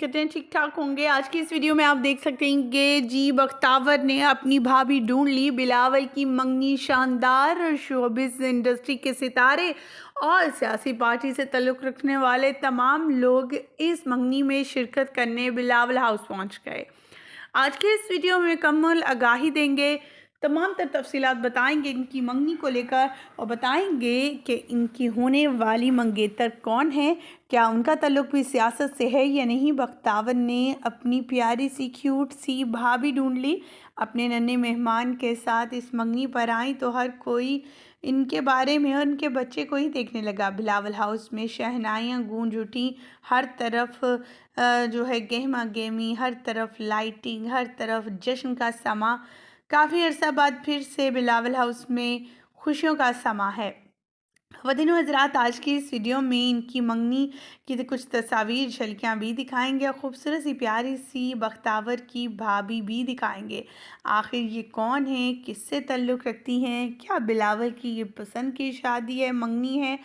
कहते हैं ठीक ठाक होंगे। आज की इस वीडियो में आप देख सकते हैं कि जी बख्तावर ने अपनी भाभी ढूंढ ली। बिलावल की मंगनी शानदार। शोबिज़ इंडस्ट्री के सितारे और सियासी पार्टी से ताल्लुक़ रखने वाले तमाम लोग इस मंगनी में शिरकत करने बिलावल हाउस पहुंच गए। आज के इस वीडियो में मुकम्मल आगाही देंगे, तमाम तर तफसीलात बताएंगे इनकी मंगनी को लेकर और बताएंगे कि इनकी होने वाली मंगेतर कौन है, क्या उनका ताल्लुक़ भी सियासत से है या नहीं। बख्तावर ने अपनी प्यारी सी क्यूट सी भाभी ढूंढ ली। अपने नन्हे मेहमान के साथ इस मंगनी पर आई तो हर कोई इनके बारे में और इनके बच्चे को ही देखने लगा। बिलावल हाउस में शहनाइयाँ गूंज उठी, हर तरफ जो है गहमा गहमी, हर तरफ लाइटिंग, हर तरफ जश्न का समा। काफ़ी अरसा बाद फिर से बिलावल हाउस में खुशियों का समा है। ख़वातीन हज़रात, आज की इस वीडियो में इनकी मंगनी की कुछ तस्वीर झलकियाँ भी दिखाएंगे और ख़ूबसूरत सी प्यारी सी बख्तावर की भाभी भी दिखाएंगे। आखिर ये कौन है, किससे ताल्लुक़ रखती हैं, क्या बिलावल की ये पसंद की शादी है, मंगनी है।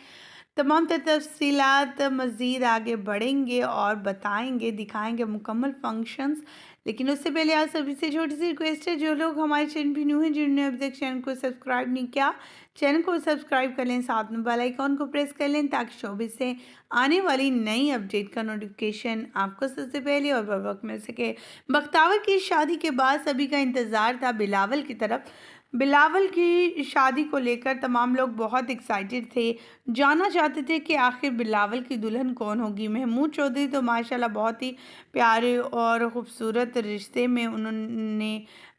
तमाम तफसीलात मज़ीद आगे बढ़ेंगे और बताएंगे, दिखाएंगे मुकम्मल फंक्शंस। लेकिन उससे पहले आप सभी से छोटी सी रिक्वेस्ट है, जो लोग हमारे चैनल पर न्यू हैं, जिन्होंने अभी तक चैनल को सब्सक्राइब नहीं किया, चैनल को सब्सक्राइब कर लें, साथ में बेल आइकॉन को प्रेस कर लें ताकि शोबिज़ से आने वाली नई अपडेट का नोटिफिकेशन आपको सबसे पहले और बर वक्त मिल सके। बख्तावर की शादी के बाद सभी का इंतज़ार था बिलावल की तरफ। बिलावल की शादी को लेकर तमाम लोग बहुत एक्साइटेड थे, जानना चाहते थे कि आखिर बिलावल की दुल्हन कौन होगी। महमूद चौधरी तो माशाल्लाह बहुत ही प्यारे और ख़ूबसूरत रिश्ते में उन्होंने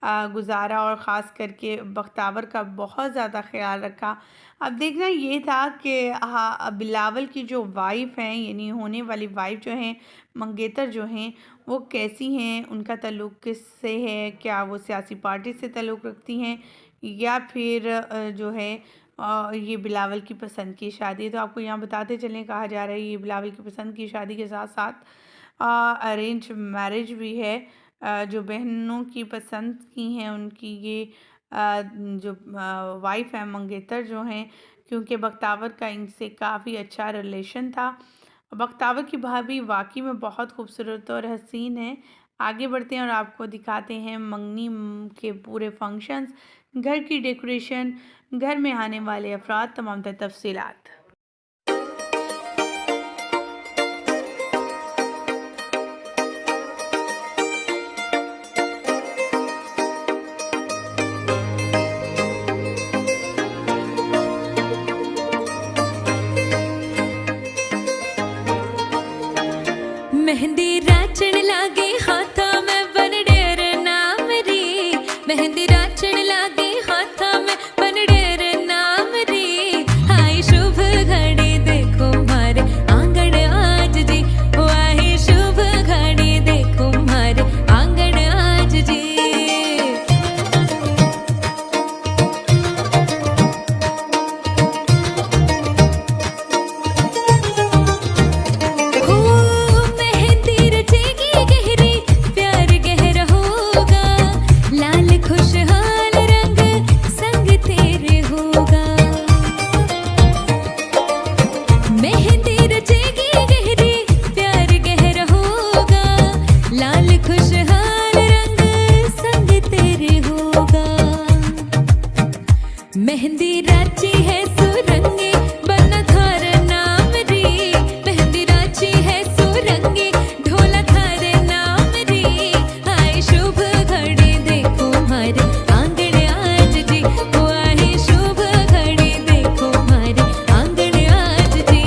गुजारा और ख़ास करके बख्तावर का बहुत ज़्यादा ख्याल रखा। अब देखना ये था कि बिलावल की जो वाइफ हैं, यानी होने वाली वाइफ जो हैं, मंगेतर जो हैं, वो कैसी हैं, उनका ताल्लुक़ किससे है, क्या वो सियासी पार्टी से ताल्लुक़ रखती हैं या फिर जो है ये बिलावल की पसंद की शादी है। तो आपको यहाँ बताते चलें, कहा जा रहा है ये बिलावल की पसंद की शादी के साथ साथ अरेंज मैरिज भी है। जो बहनों की पसंद की हैं उनकी ये जो वाइफ है मंगेतर जो हैं, क्योंकि बख्तावर का इनसे काफ़ी अच्छा रिलेशन था। बख्तावर की भाभी वाकई में बहुत खूबसूरत और हसीन है। आगे बढ़ते हैं और आपको दिखाते हैं मंगनी के पूरे फंक्शंस, घर की डेकोरेशन, घर में आने वाले अफराद, तमाम तफसीलात। मेहंदी राचण लागे हाथा में बनडेर नाम री, मेहंदी राचण लागे हाथा में बनडेर नाम री। आई शुभ घड़ी देखो मारे आंगन आज जी, ओ आई शुभ घड़ी देखो मारे आंगन आज जी। मेहंदी राची है सुरंगी बना थार नाम री, मेहंदी राची है सुरंगी ढोला थार नाम री। आई शुभ घड़ी देखो मारे आंगन आज जी, ओ आई शुभ घड़ी देखो मारे आंगन आज जी।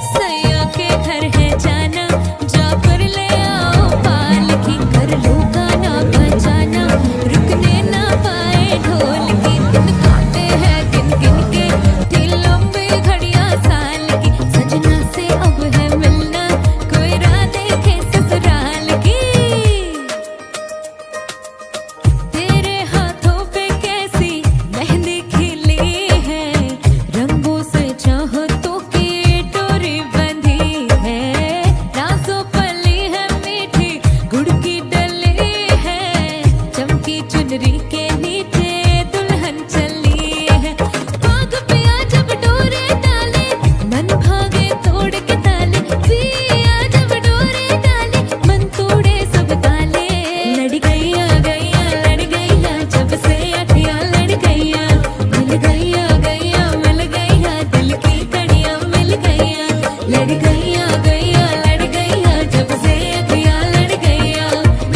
सैया के घर है जाना, जाकर ले आओ पालकी, कर लो गाना बजाना, रुकने ना पाए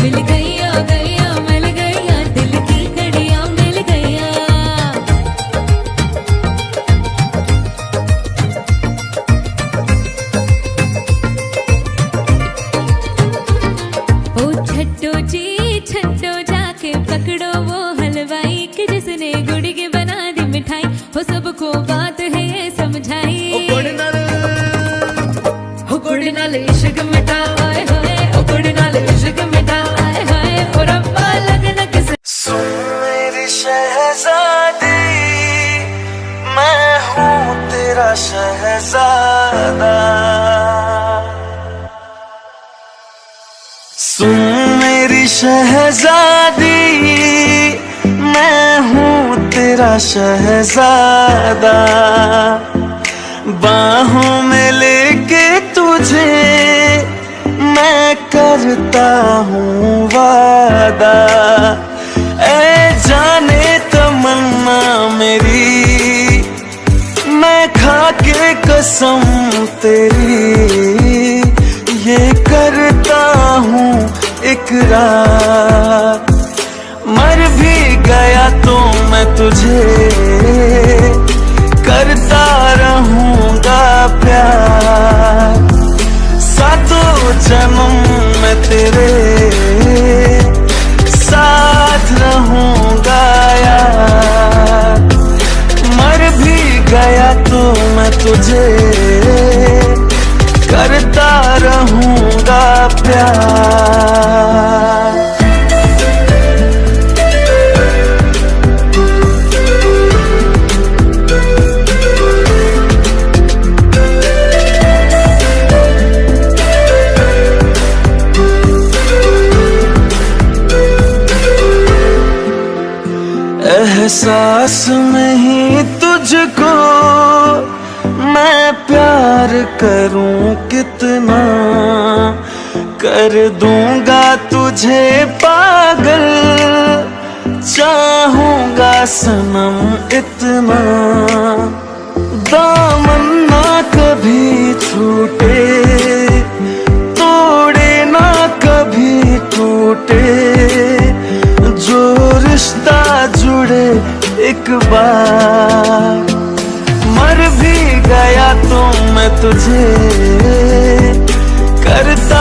मिल गईया गईया मिल गईया दिल की घड़ियां मिल गईया। ओ छट्टो जी छट्टो जाके पकड़ो वो हलवाई कि जिसने गुड़ की बना दी मिठाई, हो सबको बात है ये समझाई। हो गुड़ नाल इश्क मिटा आए हाय, ओ गुड़ नाल इश्क मिटा आए हाय, ओ रब्बा लगना किस। सुन मेरी शहजादी, मैं हूँ तेरा शहजादा। सुन मेरी शहजादी, मैं हूँ तेरा शहजादा। बाहों में लेके तुझे मैं करता हूँ वादा। ऐ जाने तमन्ना मेरी, मैं खा के कसम तेरी ये करता हूँ इकरार। मर भी गया तो मैं तुझे करता रहूँगा प्यार। सातों जन्म में तेरे साथ रहूँगा यार। मर भी गया तो मैं तुझे करता रहूँगा प्यार। एहसास नहीं तुझको मैं प्यार करूं कितना, कर दूंगा तुझे पागल, चाहूंगा सनम इतना। दामन ना कभी छूटे, तोड़े ना कभी टूटे, जो रिश्ता जुड़े एक बार। मर भी गया तो मैं तुझे करता